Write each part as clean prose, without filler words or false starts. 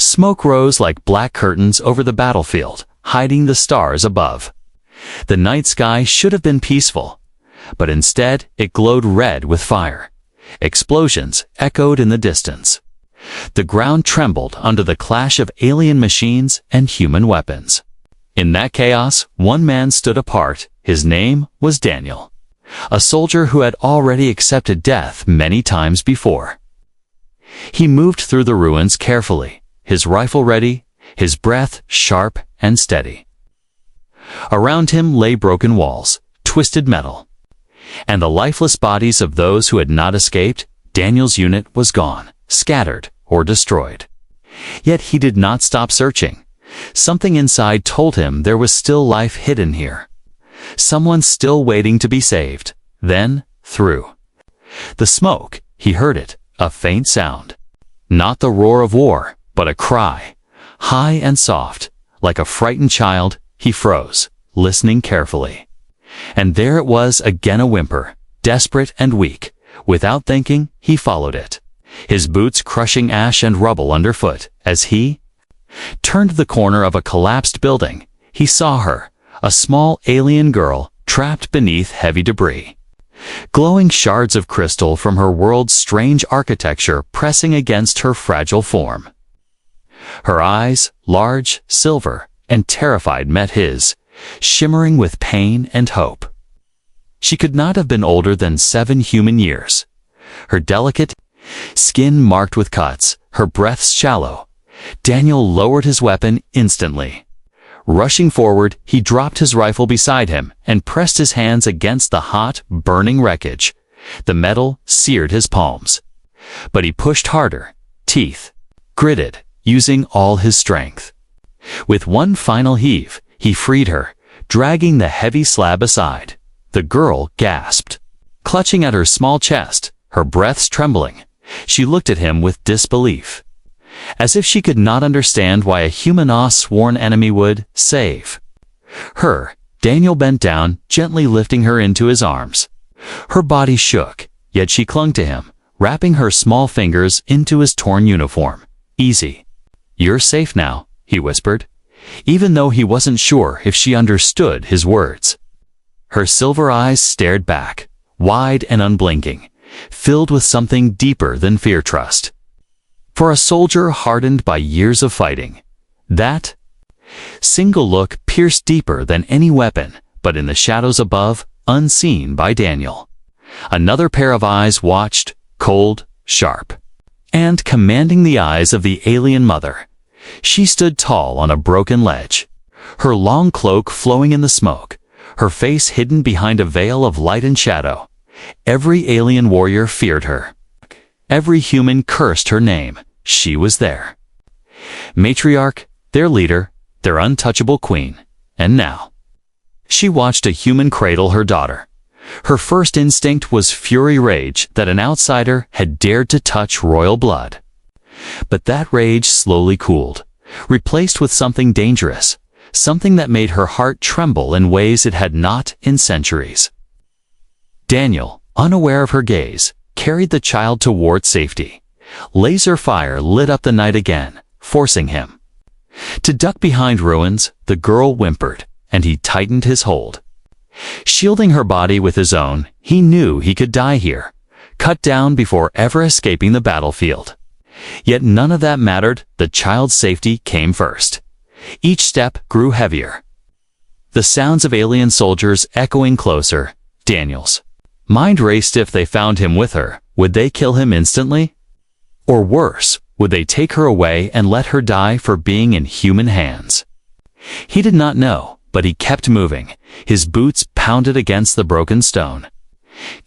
Smoke rose like black curtains over the battlefield, hiding the stars above. The night sky should have been peaceful, but instead it glowed red with fire. Explosions echoed in the distance. The ground trembled under the clash of alien machines and human weapons. In that chaos, one man stood apart. His name was Daniel, a soldier who had already accepted death many times before. He moved through the ruins carefully, his rifle ready, his breath sharp and steady. Around him lay broken walls, twisted metal, and the lifeless bodies of those who had not escaped. Daniel's unit was gone, scattered or destroyed. Yet he did not stop searching. Something inside told him there was still life hidden here. Someone still waiting to be saved. Then, through the smoke, he heard it, a faint sound. Not the roar of war, but a cry, high and soft, like a frightened child. He froze, listening carefully. And there it was again, a whimper, desperate and weak. Without thinking, he followed it, his boots crushing ash and rubble underfoot. As he turned the corner of a collapsed building, he saw her, a small alien girl trapped beneath heavy debris. Glowing shards of crystal from her world's strange architecture pressing against her fragile form. Her eyes, large, silver, and terrified, met his, shimmering with pain and hope. She could not have been older than 7 human years. Her delicate skin marked with cuts, her breath shallow. Daniel lowered his weapon instantly. Rushing forward, he dropped his rifle beside him and pressed his hands against the hot, burning wreckage. The metal seared his palms. But he pushed harder, teeth gritted, using all his strength. With one final heave, he freed her, dragging the heavy slab aside. The girl gasped. Clutching at her small chest, her breaths trembling, she looked at him with disbelief, as if she could not understand why a human sworn enemy would save her. Daniel bent down, gently lifting her into his arms. Her body shook, yet she clung to him, wrapping her small fingers into his torn uniform. "Easy. You're safe now," he whispered, even though he wasn't sure if she understood his words. Her silver eyes stared back, wide and unblinking, filled with something deeper than fear. Trust. For a soldier hardened by years of fighting, that single look pierced deeper than any weapon. But in the shadows above, unseen by Daniel, another pair of eyes watched, cold, sharp, and commanding the eyes of the alien mother. She stood tall on a broken ledge, her long cloak flowing in the smoke, her face hidden behind a veil of light and shadow. Every alien warrior feared her. Every human cursed her name. She was their matriarch, their leader, their untouchable queen. And now, she watched a human cradle her daughter. Her first instinct was fury rage that an outsider had dared to touch royal blood. But that rage slowly cooled, replaced with something dangerous, something that made her heart tremble in ways it had not in centuries. Daniel, unaware of her gaze, carried the child toward safety. Laser fire lit up the night again, forcing him to duck behind ruins. The girl whimpered, and he tightened his hold. Shielding her body with his own, he knew he could die here, cut down before ever escaping the battlefield. Yet none of that mattered. The child's safety came first. Each step grew heavier, the sounds of alien soldiers echoing closer. Daniel's mind raced. If they found him with her, would they kill him instantly? Or worse, would they take her away and let her die for being in human hands? He did not know, but he kept moving. His boots pounded against the broken stone,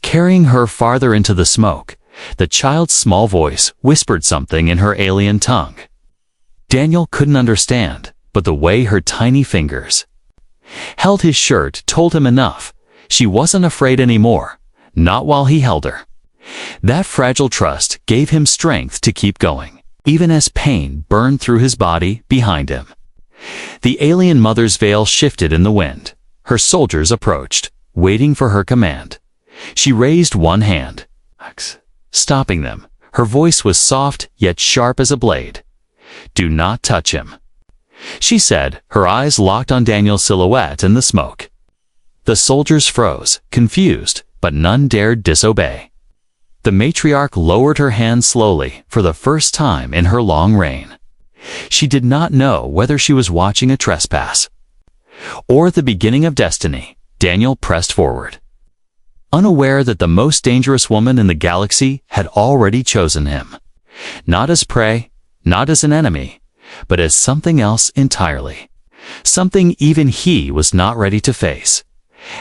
carrying her farther into the smoke. The child's small voice whispered something in her alien tongue. Daniel couldn't understand, but the way her tiny fingers held his shirt told him enough. She wasn't afraid anymore, not while he held her. That fragile trust gave him strength to keep going, even as pain burned through his body behind him. The alien mother's veil shifted in the wind. Her soldiers approached, waiting for her command. She raised one hand, stopping them. Her voice was soft yet sharp as a blade. "Do not touch him," she said, her eyes locked on Daniel's silhouette in the smoke. The soldiers froze, confused, but none dared disobey. The matriarch lowered her hand slowly for the first time in her long reign. She did not know whether she was watching a trespass or the beginning of destiny. Daniel pressed forward, unaware that the most dangerous woman in the galaxy had already chosen him, not as prey, not as an enemy, but as something else entirely, something even he was not ready to face.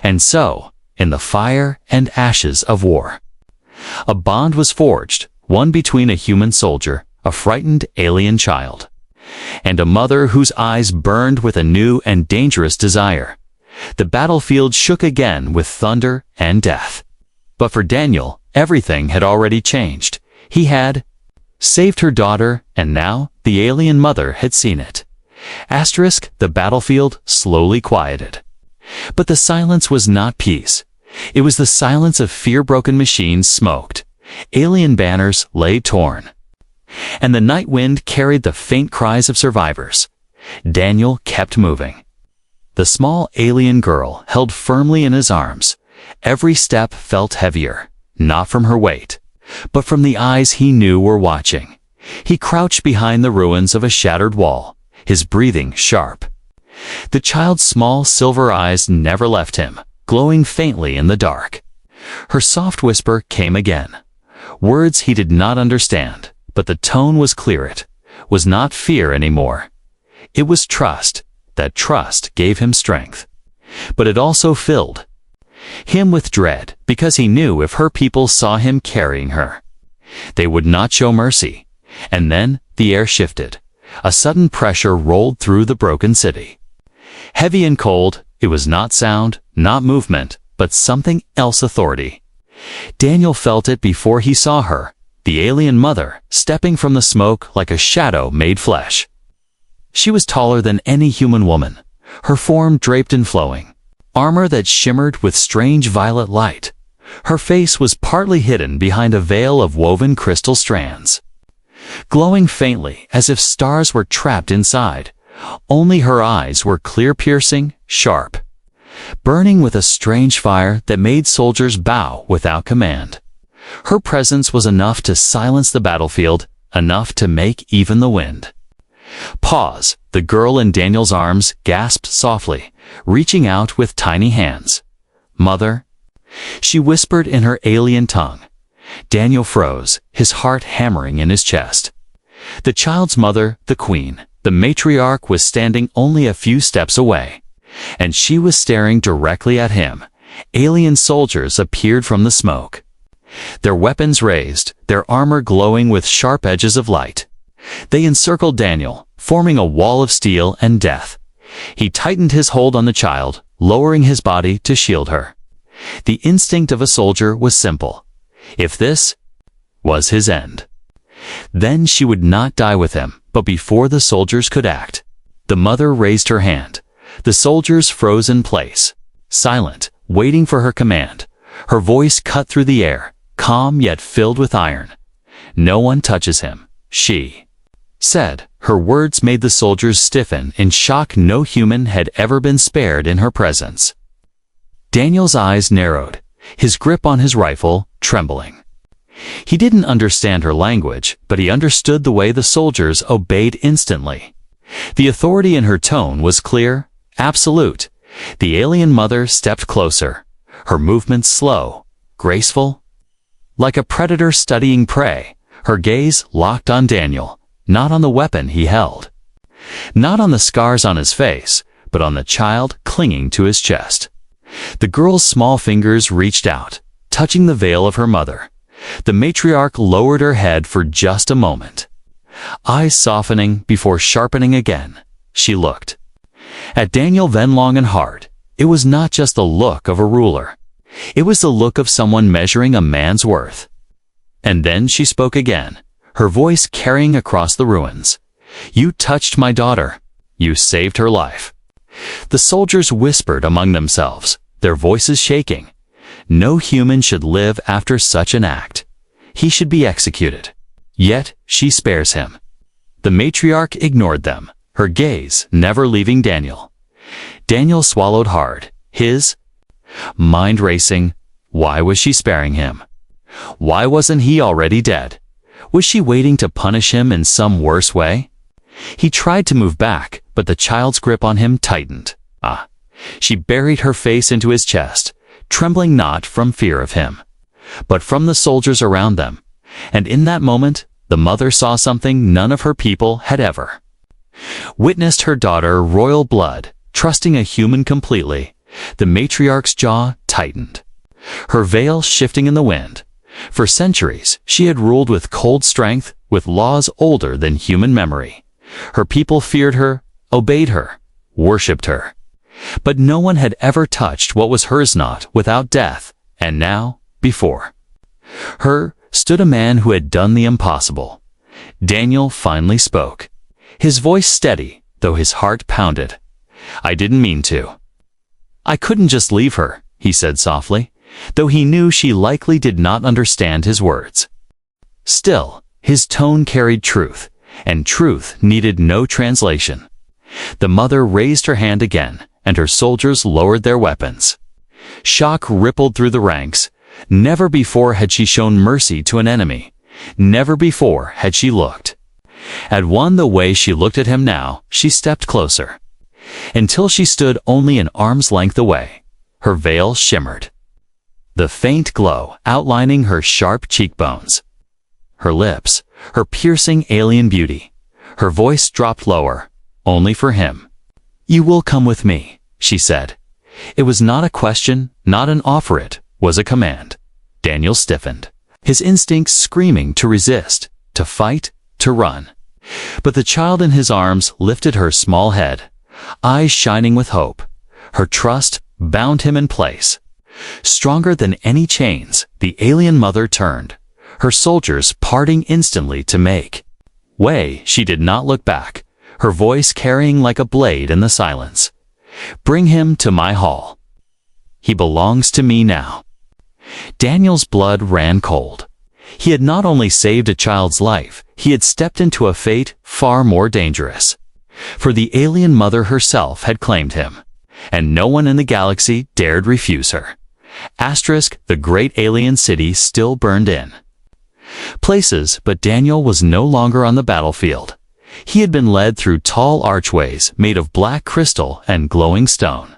And so, in the fire and ashes of war, a bond was forged, one between a human soldier, a frightened alien child, and a mother whose eyes burned with a new and dangerous desire. The battlefield shook again with thunder and death. But for Daniel, everything had already changed. He had saved her daughter, and now the alien mother had seen it. The battlefield slowly quieted. But the silence was not peace. It was the silence of fear-broken machines smoked. Alien banners lay torn, and the night wind carried the faint cries of survivors. Daniel kept moving. The small alien girl held firmly in his arms. Every step felt heavier, not from her weight, but from the eyes he knew were watching. He crouched behind the ruins of a shattered wall, his breathing sharp. The child's small silver eyes never left him, glowing faintly in the dark. Her soft whisper came again. Words he did not understand, but the tone was clear. It was not fear anymore. It was trust. That trust gave him strength. But it also filled him with dread, because he knew if her people saw him carrying her, they would not show mercy. And then the air shifted. A sudden pressure rolled through the broken city. Heavy and cold, it was not sound, not movement, but something else: authority. Daniel felt it before he saw her, the alien mother, stepping from the smoke like a shadow made flesh. She was taller than any human woman, her form draped in flowing armor that shimmered with strange violet light. Her face was partly hidden behind a veil of woven crystal strands, glowing faintly as if stars were trapped inside. Only her eyes were clear, piercing, sharp, burning with a strange fire that made soldiers bow without command. Her presence was enough to silence the battlefield, enough to make even the wind pause. The girl in Daniel's arms gasped softly, reaching out with tiny hands. "Mother," she whispered in her alien tongue. Daniel froze, his heart hammering in his chest. The child's mother, the queen, the matriarch, was standing only a few steps away, and she was staring directly at him. Alien soldiers appeared from the smoke, their weapons raised, their armor glowing with sharp edges of light. They encircled Daniel, forming a wall of steel and death. He tightened his hold on the child, lowering his body to shield her. The instinct of a soldier was simple. If this was his end, then she would not die with him. But before the soldiers could act, the mother raised her hand. The soldiers froze in place, silent, waiting for her command. Her voice cut through the air, calm yet filled with iron. "No one touches him," she said. Her words made the soldiers stiffen in shock. No human had ever been spared in her presence. Daniel's eyes narrowed, his grip on his rifle trembling. He didn't understand her language, but he understood the way the soldiers obeyed instantly. The authority in her tone was clear, absolute. The alien mother stepped closer, her movements slow, graceful, like a predator studying prey. Her gaze locked on Daniel, not on the weapon he held, not on the scars on his face, but on the child clinging to his chest. The girl's small fingers reached out, touching the veil of her mother. The matriarch lowered her head for just a moment, eyes softening before sharpening again. She looked at Daniel, then long and hard. It was not just the look of a ruler. It was the look of someone measuring a man's worth. And then she spoke again, her voice carrying across the ruins. "You touched my daughter. You saved her life." The soldiers whispered among themselves, their voices shaking. No human should live after such an act. He should be executed. Yet she spares him. The matriarch ignored them, her gaze never leaving Daniel. Daniel swallowed hard, his mind racing. Why was she sparing him? Why wasn't he already dead? Was she waiting to punish him in some worse way? He tried to move back, but the child's grip on him tightened. She buried her face into his chest, trembling not from fear of him, but from the soldiers around them. And in that moment, the mother saw something none of her people had ever witnessed. Her daughter, royal blood, trusting a human completely. The matriarch's jaw tightened, her veil shifting in the wind. For centuries, she had ruled with cold strength, with laws older than human memory. Her people feared her, obeyed her, worshipped her. But no one had ever touched what was hers, not without death. And now, before her, stood a man who had done the impossible. Daniel finally spoke, his voice steady, though his heart pounded. "I didn't mean to. I couldn't just leave her," he said softly, though he knew she likely did not understand his words. Still, his tone carried truth, and truth needed no translation. The mother raised her hand again, and her soldiers lowered their weapons. Shock rippled through the ranks. Never before had she shown mercy to an enemy. Never before had she looked at one the way she looked at him now. She stepped closer, until she stood only an arm's length away. Her veil shimmered, the faint glow outlining her sharp cheekbones. Her lips, her piercing alien beauty. Her voice dropped lower, only for him. "You will come with me," she said. It was not a question, not an offer, it was a command. Daniel stiffened, his instincts screaming to resist, to fight, to run. But the child in his arms lifted her small head, eyes shining with hope. Her trust bound him in place. Stronger than any chains, the alien mother turned, her soldiers parting instantly to make way. She did not look back, her voice carrying like a blade in the silence. "Bring him to my hall. He belongs to me now." Daniel's blood ran cold. He had not only saved a child's life, he had stepped into a fate far more dangerous. For the alien mother herself had claimed him, and no one in the galaxy dared refuse her. The great alien city still burned in places, but Daniel was no longer on the battlefield. He had been led through tall archways made of black crystal and glowing stone.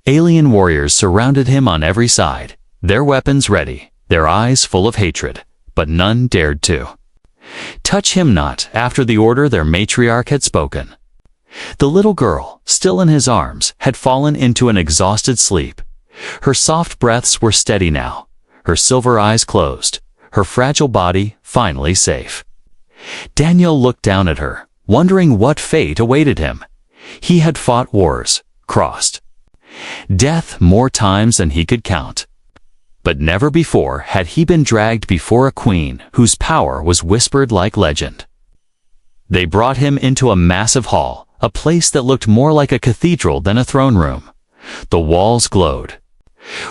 Alien warriors surrounded him on every side, their weapons ready, their eyes full of hatred, but none dared to touch him, not after the order their matriarch had spoken. The little girl, still in his arms, had fallen into an exhausted sleep. Her soft breaths were steady now, her silver eyes closed, her fragile body finally safe. Daniel looked down at her, wondering what fate awaited him. He had fought wars, crossed death more times than he could count. But never before had he been dragged before a queen whose power was whispered like legend. They brought him into a massive hall, a place that looked more like a cathedral than a throne room. The walls glowed,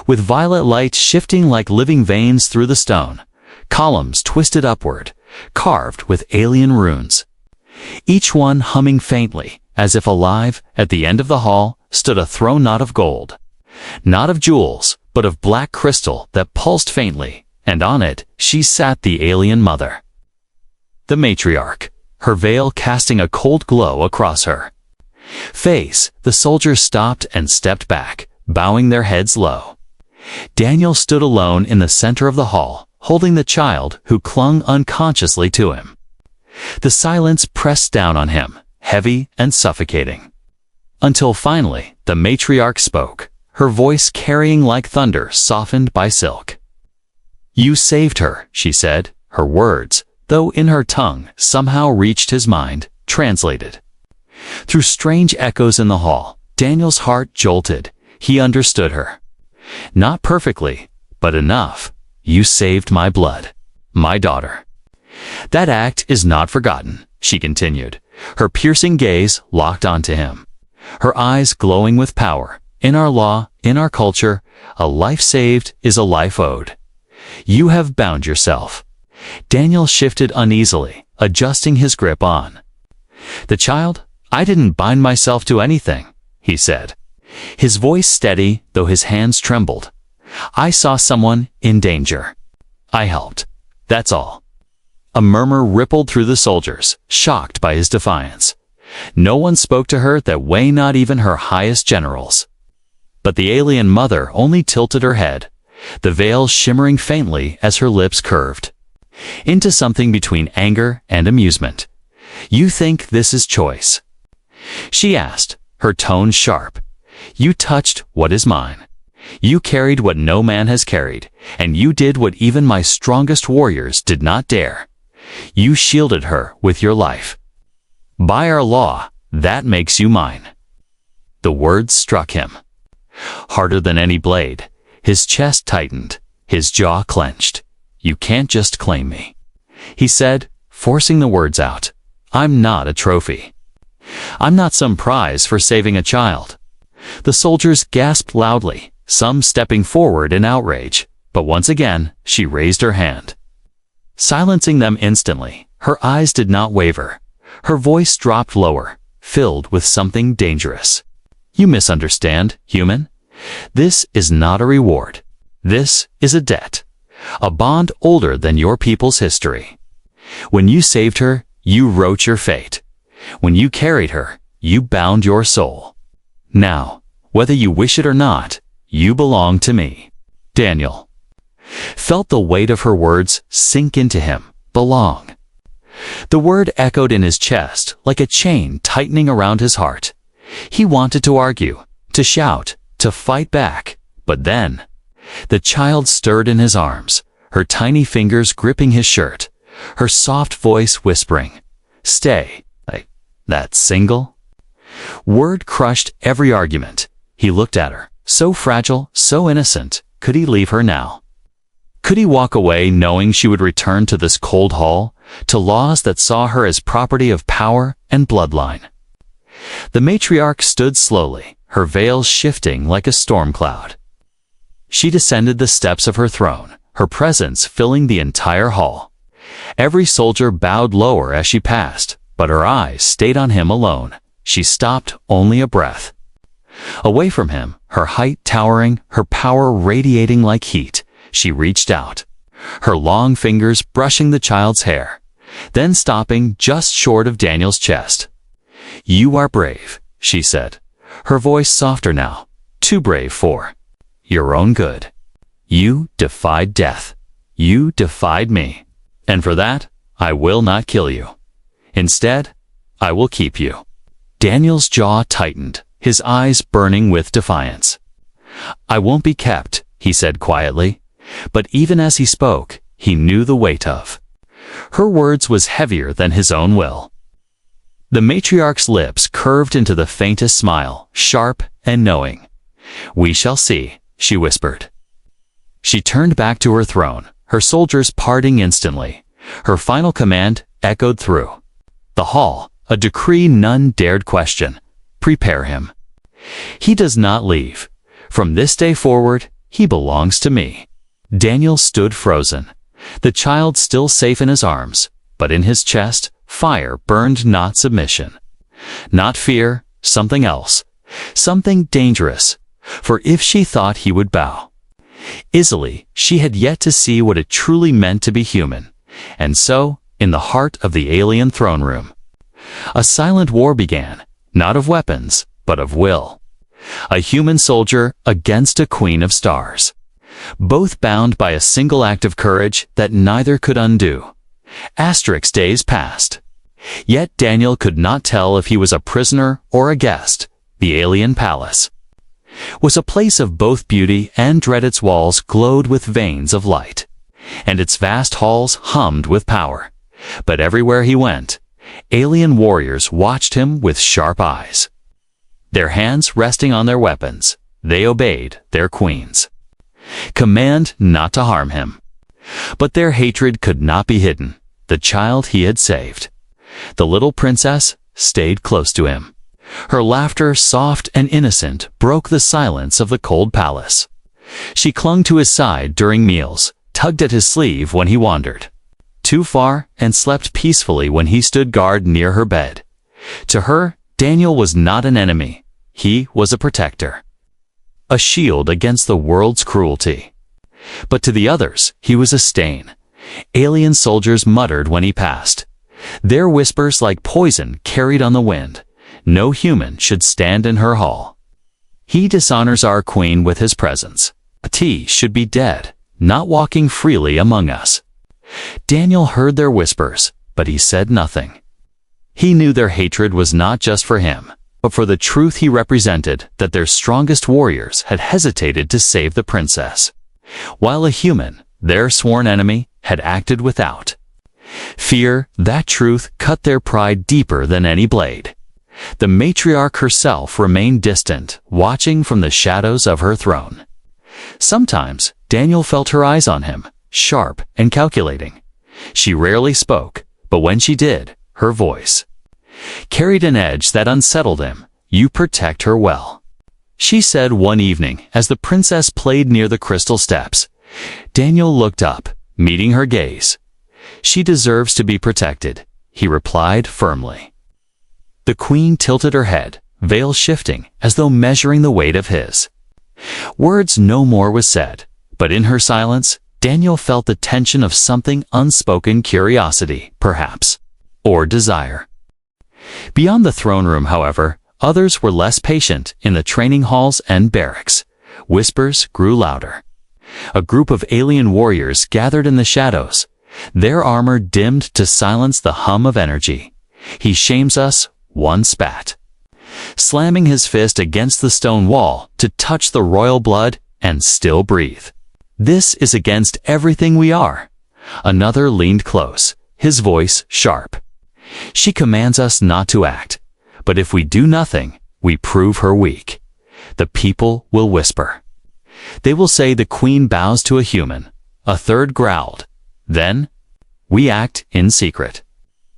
with violet light shifting like living veins through the stone. Columns twisted upward, carved with alien runes, each one humming faintly, as if alive. At the end of the hall stood a throne not of gold, not of jewels, but of black crystal that pulsed faintly, and on it she sat, the alien mother, the matriarch, her veil casting a cold glow across her face. The soldiers stopped and stepped back, bowing their heads low. Daniel stood alone in the center of the hall, holding the child who clung unconsciously to him. The silence pressed down on him, heavy and suffocating, until finally the matriarch spoke, her voice carrying like thunder softened by silk. "You saved her," she said, her words, though in her tongue, somehow reached his mind, translated through strange echoes in the hall. Daniel's heart jolted. He understood her. Not perfectly, but enough. "You saved my blood, my daughter. That act is not forgotten," she continued, her piercing gaze locked onto him, her eyes glowing with power. "In our law, in our culture, a life saved is a life owed. You have bound yourself." Daniel shifted uneasily, adjusting his grip on "The child, I didn't bind myself to anything," he said, his voice steady though his hands trembled. "I saw someone in danger. I helped. That's all." A murmur rippled through the soldiers, shocked by his defiance. No one spoke to her that way, not even her highest generals. But the alien mother only tilted her head, the veil shimmering faintly as her lips curved into something between anger and amusement. "You think this is choice?" she asked, her tone sharp. "You touched what is mine. You carried what no man has carried, and you did what even my strongest warriors did not dare. You shielded her with your life. By our law, that makes you mine." The words struck him harder than any blade. His chest tightened, his jaw clenched. "You can't just claim me," he said, forcing the words out. "I'm not a trophy. I'm not some prize for saving a child." The soldiers gasped loudly, some stepping forward in outrage, but once again she raised her hand, silencing them instantly. Her eyes did not waver. Her voice dropped lower, filled with something dangerous. "You misunderstand, human. This is not a reward. This is a debt, a bond older than your people's history. When you saved her, you wrote your fate. When you carried her, you bound your soul. Now, whether you wish it or not, you belong to me." Daniel felt the weight of her words sink into him. Belong. The word echoed in his chest like a chain tightening around his heart. He wanted to argue, to shout, to fight back, but then the child stirred in his arms, her tiny fingers gripping his shirt, her soft voice whispering, "Stay." That single word crushed every argument. He looked at her, so fragile, so innocent. Could he leave her now? Could he walk away knowing she would return to this cold hall, to laws that saw her as property of power and bloodline? The matriarch stood slowly, her veil shifting like a storm cloud. She descended the steps of her throne, her presence filling the entire hall. Every soldier bowed lower as she passed, but her eyes stayed on him alone. She stopped only a breath away from him, her height towering, her power radiating like heat. She reached out, her long fingers brushing the child's hair, then stopping just short of Daniel's chest. "You are brave," she said, her voice softer now, "too brave for your own good. You defied death. You defied me. And for that, I will not kill you. Instead, I will keep you." Daniel's jaw tightened, his eyes burning with defiance. "I won't be kept," he said quietly, but even as he spoke, he knew the weight of her words was heavier than his own will. The matriarch's lips curved into the faintest smile, sharp and knowing. "We shall see," she whispered. She turned back to her throne, her soldiers parting instantly. Her final command echoed through the hall, a decree none dared question. "Prepare him. He does not leave. From this day forward, he belongs to me." Daniel stood frozen, the child still safe in his arms, but in his chest, fire burned, not submission, not fear, something else, something dangerous. For if she thought he would bow easily, she had yet to see what it truly meant to be human. And so, in the heart of the alien throne room, a silent war began, not of weapons, but of will. A human soldier against a queen of stars, both bound by a single act of courage that neither could undo. Asterix days passed. Yet Daniel could not tell if he was a prisoner or a guest. The alien palace was a place of both beauty and dread. Its walls glowed with veins of light, and its vast halls hummed with power. But everywhere he went, alien warriors watched him with sharp eyes. Their hands resting on their weapons, they obeyed their queen's command not to harm him. But their hatred could not be hidden. The child he had saved, the little princess, stayed close to him. Her laughter, soft and innocent, broke the silence of the cold palace. She clung to his side during meals, tugged at his sleeve when he wandered too far, and slept peacefully when he stood guard near her bed. To her, Daniel was not an enemy. He was a protector, a shield against the world's cruelty. But to the others, he was a stain. Alien soldiers muttered when he passed, their whispers like poison carried on the wind. No human should stand in her hall. He dishonors our queen with his presence. He should be dead, not walking freely among us. Daniel heard their whispers, but he said nothing. He knew their hatred was not just for him, but for the truth he represented, that their strongest warriors had hesitated to save the princess, while a human, their sworn enemy, had acted without fear. That truth cut their pride deeper than any blade. The matriarch herself remained distant, watching from the shadows of her throne. Sometimes Daniel felt her eyes on him, sharp and calculating. She rarely spoke, but when she did, her voice carried an edge that unsettled him. "You protect her well," she said one evening as the princess played near the crystal steps. Daniel looked up, meeting her gaze. "She deserves to be protected," he replied firmly. The queen tilted her head, veil shifting as though measuring the weight of his words. No more was said, but in her silence, Daniel felt the tension of something unspoken, curiosity, perhaps, or desire. Beyond the throne room, however, others were less patient. In the training halls and barracks, whispers grew louder. A group of alien warriors gathered in the shadows, their armor dimmed to silence the hum of energy. "He shames us," one spat, slamming his fist against the stone wall to touch the royal blood and still breathe. "This is against everything we are." Another leaned close, his voice sharp. "She commands us not to act, but if we do nothing, we prove her weak." The people will whisper. "They will say the queen bows to a human." A third growled. "Then we act in secret.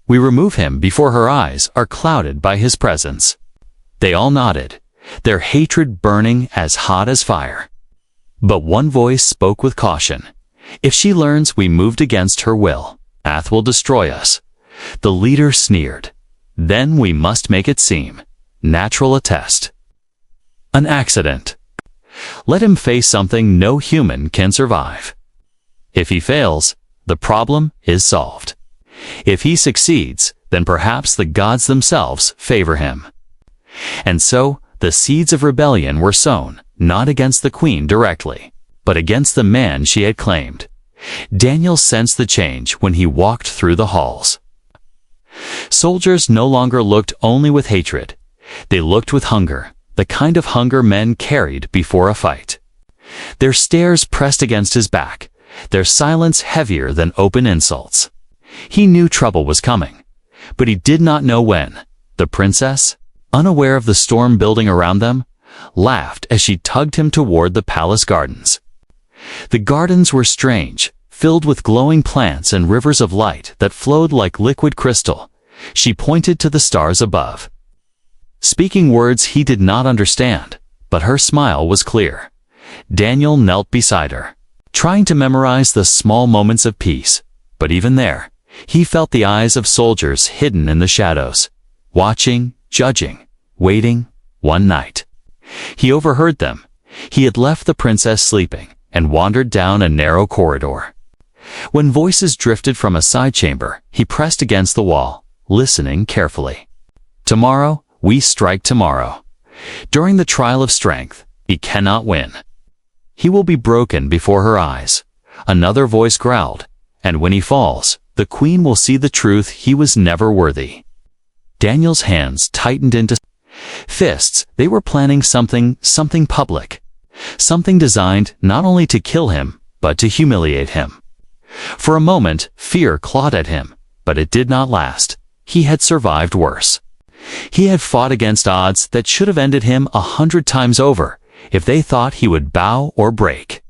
We remove him before her eyes are clouded by his presence." They all nodded, their hatred burning as hot as fire. But one voice spoke with caution. "If she learns we moved against her will, Ath will destroy us." The leader sneered. "Then we must make it seem natural, a test, an accident. Let him face something no human can survive. If he fails, the problem is solved. If he succeeds, then perhaps the gods themselves favor him." And so, the seeds of rebellion were sown, not against the queen directly, but against the man she had claimed. Daniel sensed the change when he walked through the halls. Soldiers no longer looked only with hatred. They looked with hunger, the kind of hunger men carried before a fight. Their stares pressed against his back, their silence heavier than open insults. He knew trouble was coming, but he did not know when. The princess, unaware of the storm building around them, laughed as she tugged him toward the palace gardens. The gardens were strange, filled with glowing plants and rivers of light that flowed like liquid crystal. She pointed to the stars above, speaking words he did not understand, but her smile was clear. Daniel knelt beside her, trying to memorize the small moments of peace, but even there, he felt the eyes of soldiers hidden in the shadows, watching, judging, waiting. One night, he overheard them. He had left the princess sleeping and wandered down a narrow corridor. When voices drifted from a side chamber, he pressed against the wall, listening carefully. "Tomorrow, we strike tomorrow. During the trial of strength, he cannot win. He will be broken before her eyes." Another voice growled, "And when he falls, the queen will see the truth he was never worthy." Daniel's hands tightened into fists. They were planning something public. Something designed not only to kill him, but to humiliate him. For a moment, fear clawed at him, but it did not last. He had survived worse. He had fought against odds that should have ended him 100 times over if they thought he would bow or break.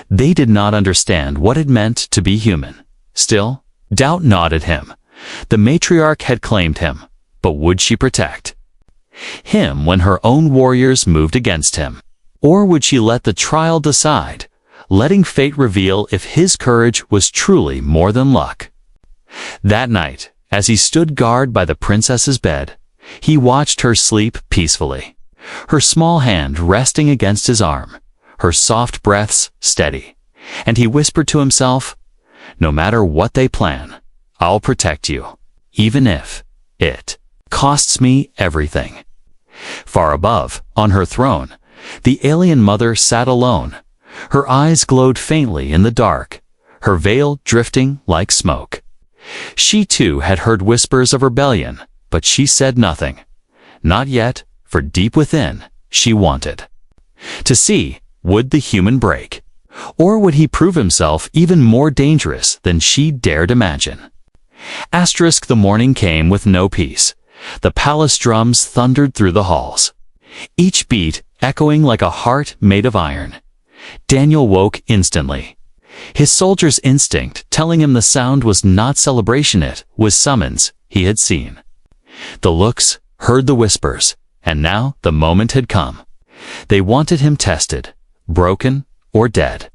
They did not understand what it meant to be human. Still, doubt gnawed at him. The matriarch had claimed him, but would she protect him when her own warriors moved against him? Or would she let the trial decide, letting fate reveal if his courage was truly more than luck? That night, As he stood guard by the princess's bed, he watched her sleep peacefully, her small hand resting against his arm, her soft breaths steady, and he whispered to himself, "No matter what they plan, I'll protect you, even if it costs me everything." Far above, on her throne, the alien mother sat alone. Her eyes glowed faintly in the dark, her veil drifting like smoke. She too had heard whispers of rebellion, but she said nothing. Not yet, for deep within, she wanted to see, would the human break? Or would he prove himself even more dangerous than she dared imagine? The morning came with no peace. The palace drums thundered through the halls, each beat echoing like a heart made of iron. Daniel woke instantly, his soldier's instinct telling him the sound was not celebration, it was summons he had seen. The looks, heard the whispers, and now the moment had come. They wanted him tested, broken, or dead.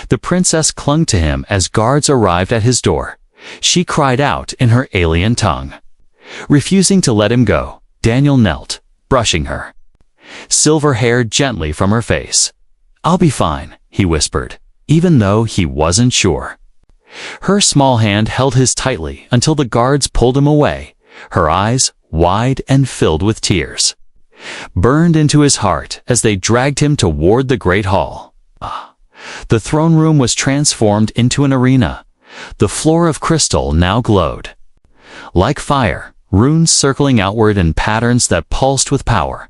The princess clung to him as guards arrived at his door. She cried out in her alien tongue. Refusing to let him go, Daniel knelt, brushing her silver hair gently from her face. "I'll be fine," he whispered, even though he wasn't sure. Her small hand held his tightly until the guards pulled him away, her eyes wide and filled with tears, burned into his heart as they dragged him toward the great hall. The throne room was transformed into an arena. The floor of crystal now glowed like fire, runes circling outward in patterns that pulsed with power.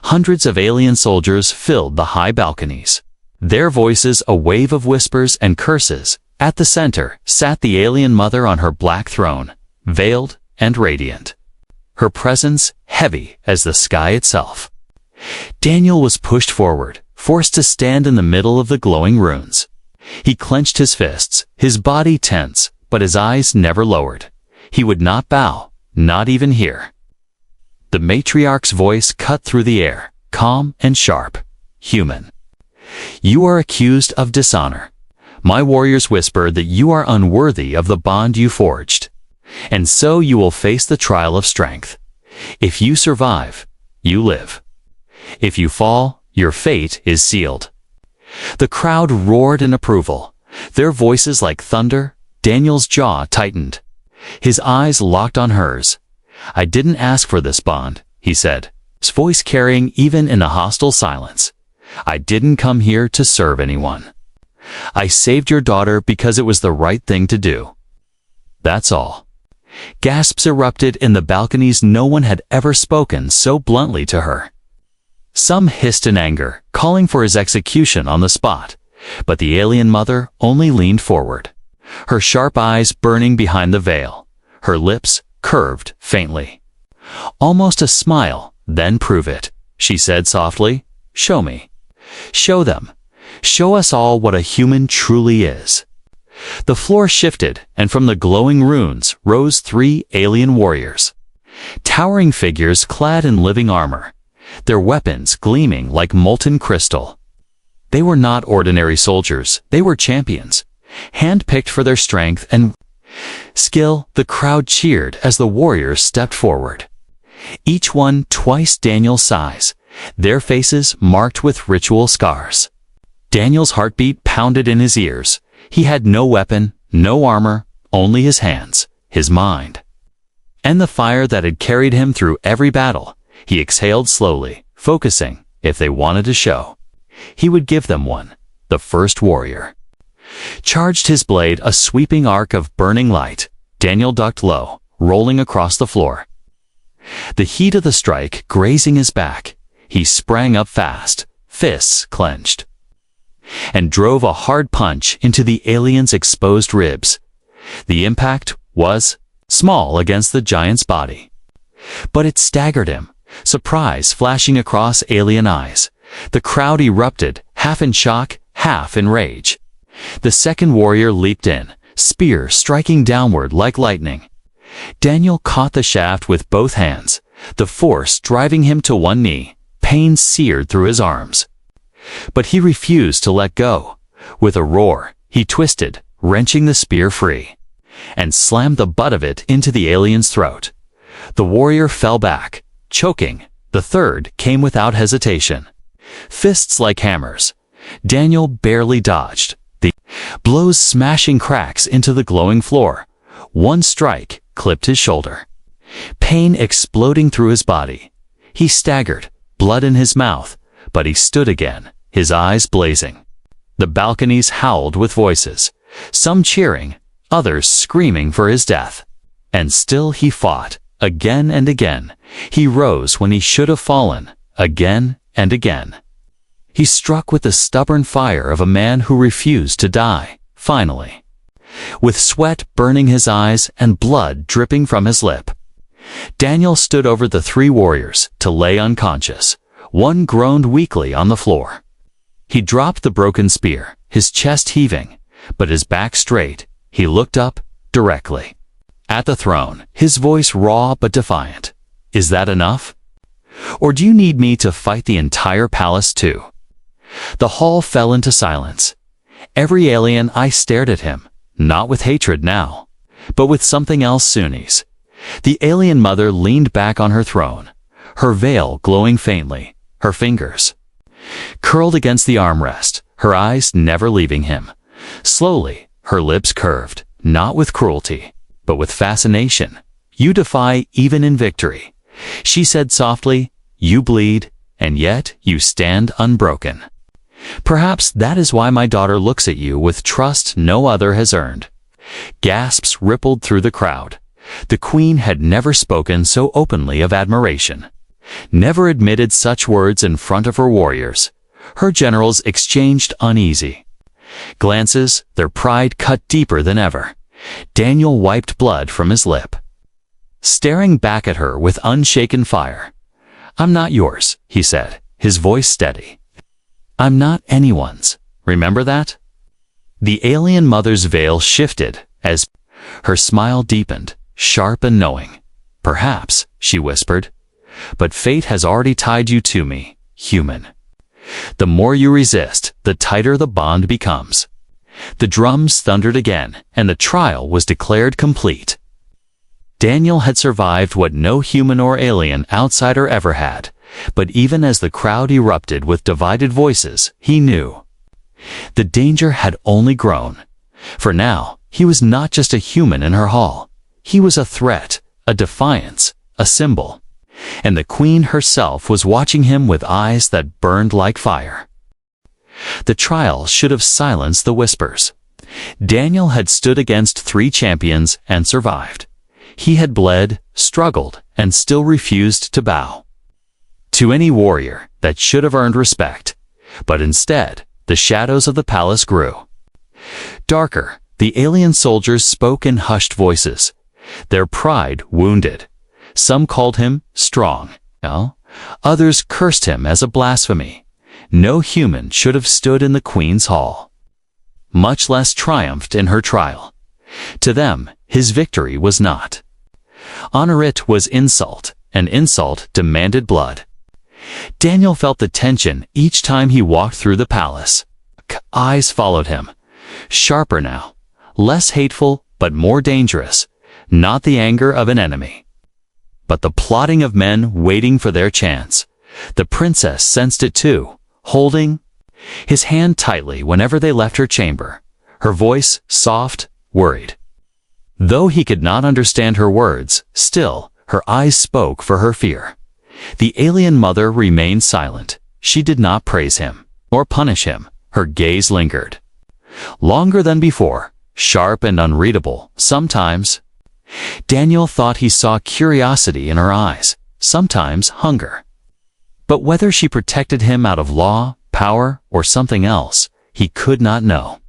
Hundreds of alien soldiers filled the high balconies, their voices a wave of whispers and curses. At the center sat the alien mother on her black throne, veiled and radiant, her presence heavy as the sky itself. Daniel was pushed forward, forced to stand in the middle of the glowing runes. He clenched his fists, his body tense, but his eyes never lowered. He would not bow, not even here. The matriarch's voice cut through the air, calm and sharp. "Human, you are accused of dishonor. My warriors whisper that you are unworthy of the bond you forged, and so you will face the trial of strength. If you survive, you live. If you fall, your fate is sealed." The crowd roared in approval, their voices like thunder. Daniel's jaw tightened, his eyes locked on hers. "I didn't ask for this bond," he said, his voice carrying even in a hostile silence. "I didn't come here to serve anyone. I saved your daughter because it was the right thing to do. That's all." Gasps erupted in the balconies. No one had ever spoken so bluntly to her. Some hissed in anger, calling for his execution on the spot, but the alien mother only leaned forward, her sharp eyes burning behind the veil, her lips curved faintly. "Almost a smile, then prove it," she said softly. "Show me. Show them. Show us all what a human truly is." The floor shifted, and from the glowing runes rose 3 alien warriors, towering figures clad in living armor, their weapons gleaming like molten crystal. They were not ordinary soldiers, they were champions, handpicked for their strength and skill. The crowd cheered as the warriors stepped forward, each one twice Daniel's size, their faces marked with ritual scars. Daniel's heartbeat pounded in his ears. He had no weapon, no armor, only his hands, his mind, and the fire that had carried him through every battle. He exhaled slowly, focusing. If they wanted to show, he would give them one. The first warrior charged his blade, a sweeping arc of burning light. Daniel ducked low, rolling across the floor, the heat of the strike grazing his back. He sprang up fast, fists clenched, and drove a hard punch into the alien's exposed ribs. The impact was small against the giant's body, but it staggered him, surprise flashing across alien eyes. The crowd erupted, half in shock, half in rage. The second warrior leaped in, spear striking downward like lightning. Daniel caught the shaft with both hands, the force driving him to one knee. Pain seared through his arms, but he refused to let go. With a roar, he twisted, wrenching the spear free. and slammed the butt of it into the alien's throat. The warrior fell back, choking. The third came without hesitation. Fists like hammers. Daniel barely dodged, the blows smashing cracks into the glowing floor. One strike clipped his shoulder. Pain exploding through his body. He staggered, blood in his mouth, but he stood again, his eyes blazing. The balconies howled with voices, some cheering, others screaming for his death. And still he fought, again and again. He rose when he should have fallen, again and again. He struck with the stubborn fire of a man who refused to die, finally. With sweat burning his eyes and blood dripping from his lip, Daniel stood over the three warriors to lay unconscious. One groaned weakly on the floor. He dropped the broken spear, his chest heaving, but his back straight. He looked up, directly at the throne, his voice raw but defiant. "Is that enough? Or do you need me to fight the entire palace too?" The hall fell into silence. Every alien eye stared at him, not with hatred now, but with something else Sunni's. The alien mother leaned back on her throne, her veil glowing faintly, her fingers curled against the armrest, her eyes never leaving him. Slowly, her lips curved, not with cruelty, but with fascination. "You defy even in victory," she said softly. "You bleed, and yet you stand unbroken. Perhaps that is why my daughter looks at you with trust no other has earned." Gasps rippled through the crowd. The queen had never spoken so openly of admiration, never admitted such words in front of her warriors. Her generals exchanged uneasy glances, their pride cut deeper than ever. Daniel wiped blood from his lip, staring back at her with unshaken fire. "I'm not yours," he said, his voice steady. "I'm not anyone's. Remember that?" The alien mother's veil shifted as her smile deepened, sharp and knowing. "Perhaps," she whispered, "but fate has already tied you to me, human. The more you resist, the tighter the bond becomes." The drums thundered again, and the trial was declared complete. Daniel had survived what no human or alien outsider ever had, but even as the crowd erupted with divided voices, he knew the danger had only grown. For now, he was not just a human in her hall. He was a threat, a defiance, a symbol. And the queen herself was watching him with eyes that burned like fire. The trial should have silenced the whispers. Daniel had stood against three champions and survived. He had bled, struggled, and still refused to bow to any warrior that should have earned respect. But instead, the shadows of the palace grew darker. The alien soldiers spoke in hushed voices, their pride wounded. Some called him strong. Others cursed him as a blasphemy. No human should have stood in the queen's hall, much less triumphed in her trial. To them, his victory was not honor, it was insult, and insult demanded blood. Daniel felt the tension each time he walked through the palace. Eyes followed him, sharper now, less hateful but more dangerous, not the anger of an enemy, but the plotting of men waiting for their chance. The princess sensed it too, holding his hand tightly whenever they left her chamber, her voice soft, worried. Though he could not understand her words, still, her eyes spoke for her fear. The alien mother remained silent. She did not praise him or punish him. Her gaze lingered, longer than before, sharp and unreadable. Sometimes Daniel thought he saw curiosity in her eyes, sometimes hunger. But whether she protected him out of law, power, or something else, he could not know.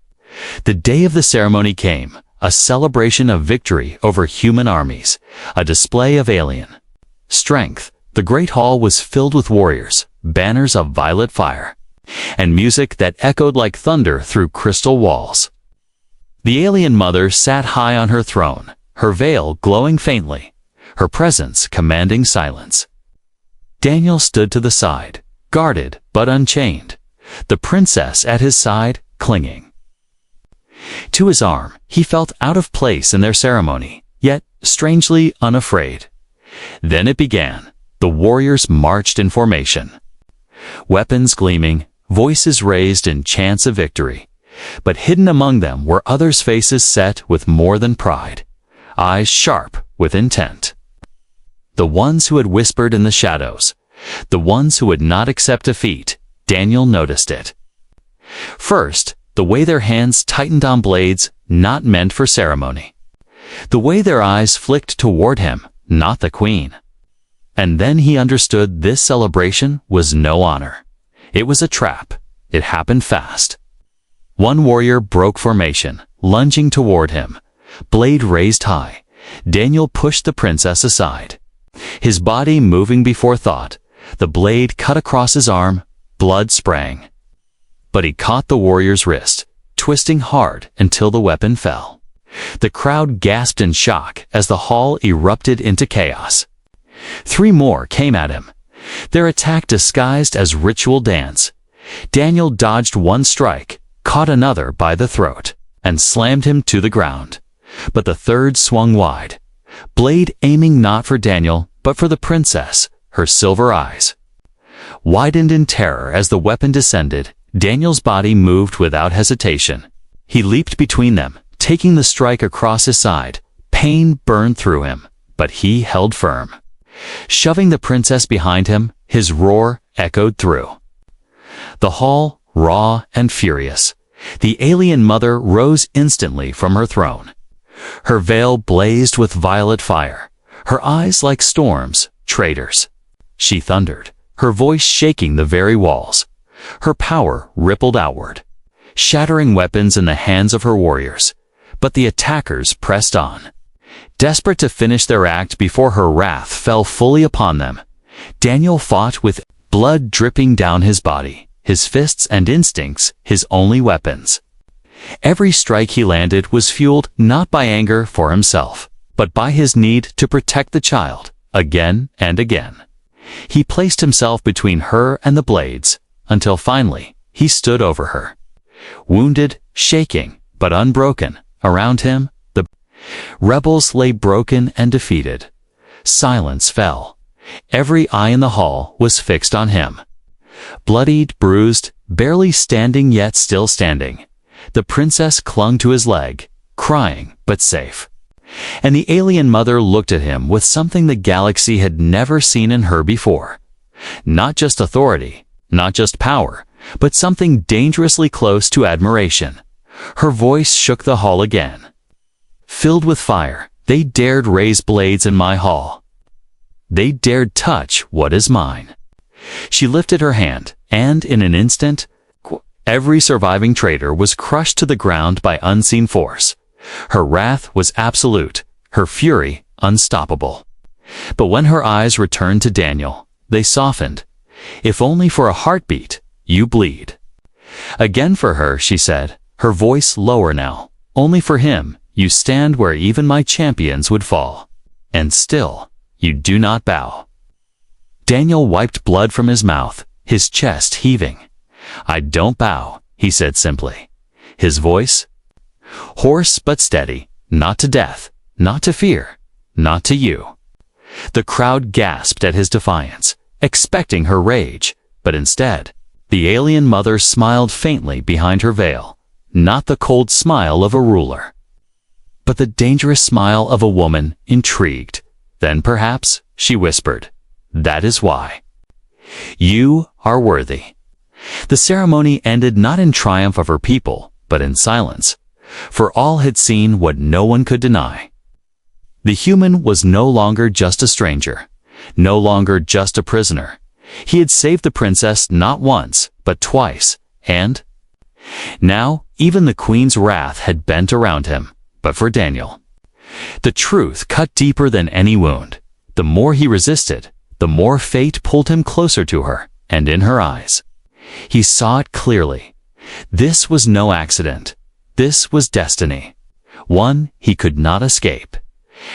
The day of the ceremony came, a celebration of victory over human armies, a display of alien strength. The great hall was filled with warriors, banners of violet fire, and music that echoed like thunder through crystal walls. The alien mother sat high on her throne, her veil glowing faintly, her presence commanding silence. Daniel stood to the side, guarded but unchained, the princess at his side, clinging. To his arm, he felt out of place in their ceremony, yet strangely unafraid. Then it began. The warriors marched in formation. Weapons gleaming, voices raised in chants of victory. But hidden among them were others' faces set with more than pride, eyes sharp with intent. The ones who had whispered in the shadows, the ones who would not accept defeat. Daniel noticed it. First, the way their hands tightened on blades not meant for ceremony. The way their eyes flicked toward him, not the queen. And then he understood this celebration was no honor. It was a trap. It happened fast. One warrior broke formation, lunging toward him. Blade raised high. Daniel pushed the princess aside. His body moving before thought, the blade cut across his arm, blood sprang. But he caught the warrior's wrist, twisting hard until the weapon fell. The crowd gasped in shock as the hall erupted into chaos. 3 more came at him, their attack disguised as ritual dance. Daniel dodged one strike, caught another by the throat, and slammed him to the ground. But the third swung wide, blade aiming not for Daniel, but for the princess, her silver eyes. Widened in terror as the weapon descended, Daniel's body moved without hesitation. He leaped between them, taking the strike across his side. Pain burned through him, but he held firm. Shoving the princess behind him, his roar echoed through the hall, raw and furious. The alien mother rose instantly from her throne. Her veil blazed with violet fire, her eyes like storms, traitors. She thundered, her voice shaking the very walls. Her power rippled outward, shattering weapons in the hands of her warriors. But the attackers pressed on, desperate to finish their act before her wrath fell fully upon them. Daniel fought with blood dripping down his body, his fists and instincts his only weapons. Every strike he landed was fueled not by anger for himself, but by his need to protect the child, again and again. He placed himself between her and the blades, until finally he stood over her. Wounded, shaking, but unbroken, around him, the rebels lay broken and defeated. Silence fell. Every eye in the hall was fixed on him. Bloodied, bruised, barely standing yet still standing, the princess clung to his leg, crying but safe. And the alien mother looked at him with something the galaxy had never seen in her before. Not just authority, not just power, but something dangerously close to admiration. Her voice shook the hall again. Filled with fire, they dared raise blades in my hall. They dared touch what is mine. She lifted her hand, and in an instant, every surviving traitor was crushed to the ground by unseen force. Her wrath was absolute, her fury unstoppable. But when her eyes returned to Daniel, they softened. If only for a heartbeat, you bleed. Again for her, she said, her voice lower now. Only for him, you stand where even my champions would fall. And still, you do not bow. Daniel wiped blood from his mouth, his chest heaving. I don't bow, he said simply. His voice, hoarse but steady, not to death, not to fear, not to you. The crowd gasped at his defiance, expecting her rage, but instead, the alien mother smiled faintly behind her veil, not the cold smile of a ruler, but the dangerous smile of a woman intrigued. Then perhaps, she whispered, that is why. You are worthy. The ceremony ended not in triumph of her people, but in silence, for all had seen what no one could deny. The human was no longer just a stranger, no longer just a prisoner. He had saved the princess not once, but twice, and now even the queen's wrath had bent around him, but for Daniel. The truth cut deeper than any wound. The more he resisted, the more fate pulled him closer to her, and in her eyes. He saw it clearly. This was no accident. This was destiny. One he could not escape.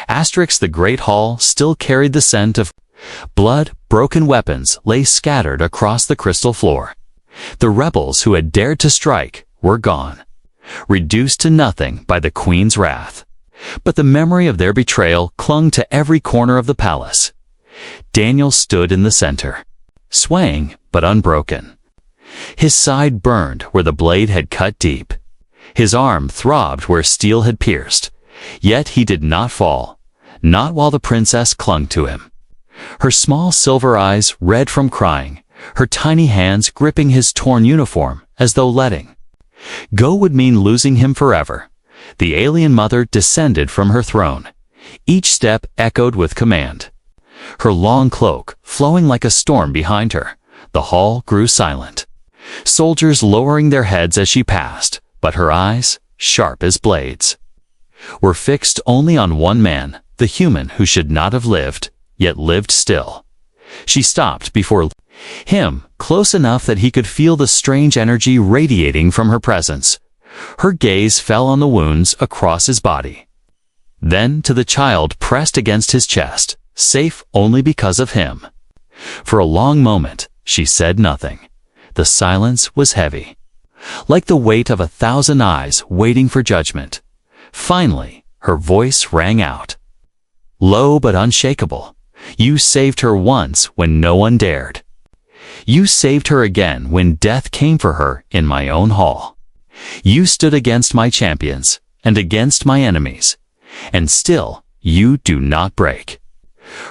The great hall still carried the scent of blood. Broken weapons lay scattered across the crystal floor. The rebels who had dared to strike were gone. reduced to nothing by the queen's wrath. But the memory of their betrayal clung to every corner of the palace. Daniel stood in the center, swaying but unbroken. His side burned where the blade had cut deep. His arm throbbed where steel had pierced. Yet he did not fall, not while the princess clung to him. Her small silver eyes red from crying, her tiny hands gripping his torn uniform as though letting go would mean losing him forever. The alien mother descended from her throne. Each step echoed with command. Her long cloak flowing like a storm behind her, the hall grew silent. Soldiers lowering their heads as she passed, but her eyes, sharp as blades, were fixed only on one man, the human who should not have lived, yet lived still. She stopped before him, close enough that he could feel the strange energy radiating from her presence. Her gaze fell on the wounds across his body. Then to the child pressed against his chest, safe only because of him. For a long moment, she said nothing. The silence was heavy, like the weight of 1,000 eyes waiting for judgment. Finally, her voice rang out, low but unshakable. You saved her once when no one dared. You saved her again when death came for her in my own hall. You stood against my champions and against my enemies, and still you do not break.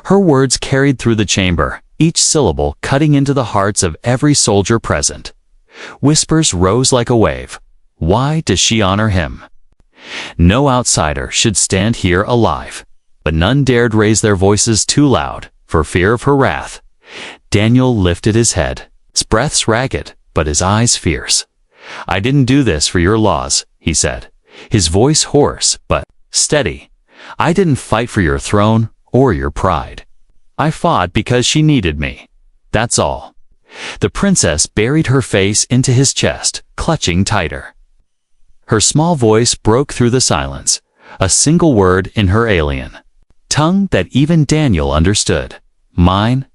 Her words carried through the chamber, each syllable cutting into the hearts of every soldier present. Whispers rose like a wave. Why does she honor him? No outsider should stand here alive. But none dared raise their voices too loud, for fear of her wrath. Daniel lifted his head, his breaths ragged, but his eyes fierce. I didn't do this for your laws, he said, his voice hoarse but steady. I didn't fight for your throne or your pride. I fought because she needed me. That's all. The princess buried her face into his chest, clutching tighter. Her small voice broke through the silence, a single word in her alien tongue that even Daniel understood. Mine?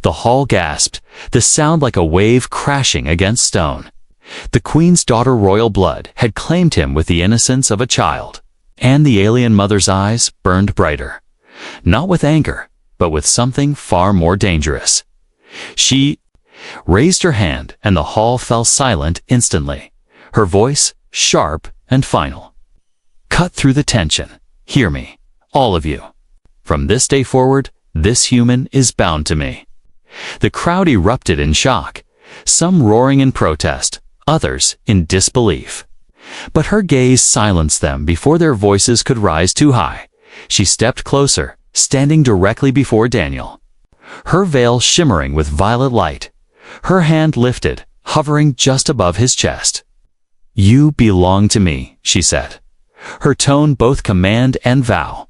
The hall gasped, the sound like a wave crashing against stone. The queen's daughter royal blood had claimed him with the innocence of a child, and the alien mother's eyes burned brighter, not with anger, but with something far more dangerous. She raised her hand, and the hall fell silent instantly, her voice sharp and final. Cut through the tension. Hear me, all of you. From this day forward, this human is bound to me. The crowd erupted in shock, some roaring in protest, others in disbelief. But her gaze silenced them before their voices could rise too high. She stepped closer, standing directly before Daniel, her veil shimmering with violet light, her hand lifted, hovering just above his chest. You belong to me, she said, her tone both command and vow,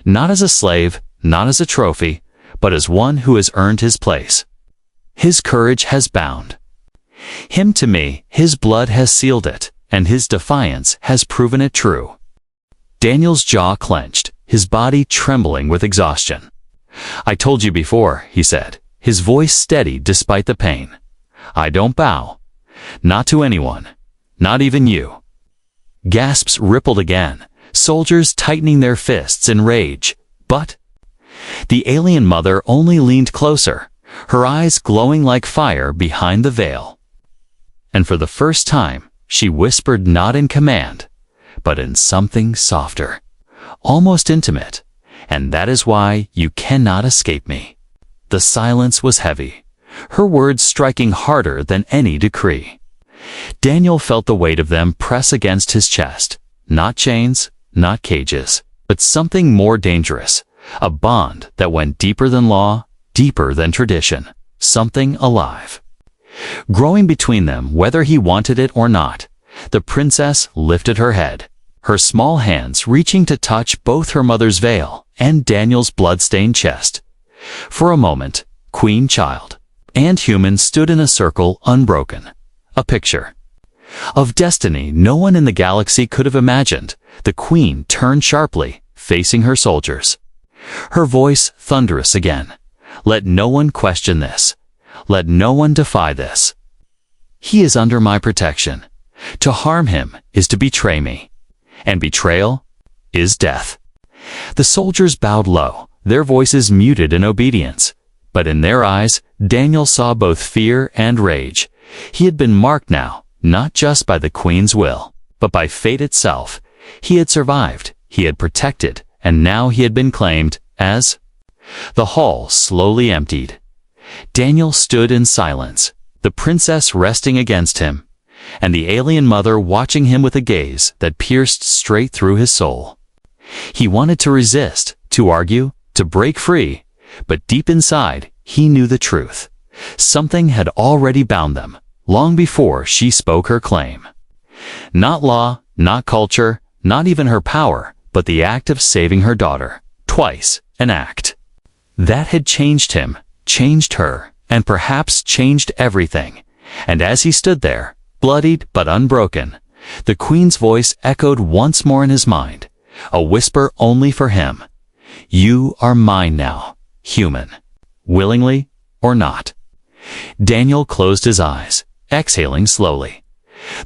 not as a slave, not as a trophy, but as one who has earned his place. His courage has bound him to me, his blood has sealed it, and his defiance has proven it true. Daniel's jaw clenched, his body trembling with exhaustion. I told you before, he said, his voice steady despite the pain. I don't bow. Not to anyone. Not even you. Gasps rippled again, soldiers tightening their fists in rage. But the alien mother only leaned closer, her eyes glowing like fire behind the veil. And for the first time, she whispered not in command, but in something softer, almost intimate. And that is why you cannot escape me. The silence was heavy, her words striking harder than any decree. Daniel felt the weight of them press against his chest. Not chains, not cages, but something more dangerous. A bond that went deeper than law, deeper than tradition. Something alive, growing between them whether he wanted it or not. The princess lifted her head, her small hands reaching to touch both her mother's veil and Daniel's blood-stained chest. For a moment, queen, child, and human stood in a circle unbroken. A picture of destiny no one in the galaxy could have imagined. The queen turned sharply, facing her soldiers. Her voice thunderous again. Let no one question this. Let no one defy this. He is under my protection. To harm him is to betray me, and betrayal is death." The soldiers bowed low, their voices muted in obedience. But in their eyes, Daniel saw both fear and rage. He had been marked now, not just by the queen's will, but by fate itself. He had survived, he had protected, and now he had been claimed as... The hall slowly emptied. Daniel stood in silence, the princess resting against him, and the alien mother watching him with a gaze that pierced straight through his soul. He wanted to resist, to argue, to break free, but deep inside, he knew the truth. Something had already bound them, long before she spoke her claim. Not law, not culture, not even her power, but the act of saving her daughter. Twice, an act. That had changed him, changed her, and perhaps changed everything. And as he stood there, bloodied but unbroken, the queen's voice echoed once more in his mind, a whisper only for him. "You are mine now, human, willingly or not." Daniel closed his eyes, exhaling slowly.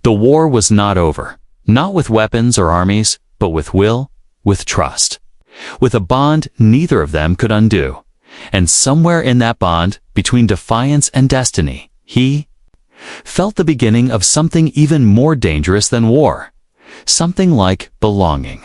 The war was not over, not with weapons or armies, but with will, with trust, with a bond neither of them could undo. And somewhere in that bond, between defiance and destiny, he felt the beginning of something even more dangerous than war, something like belonging.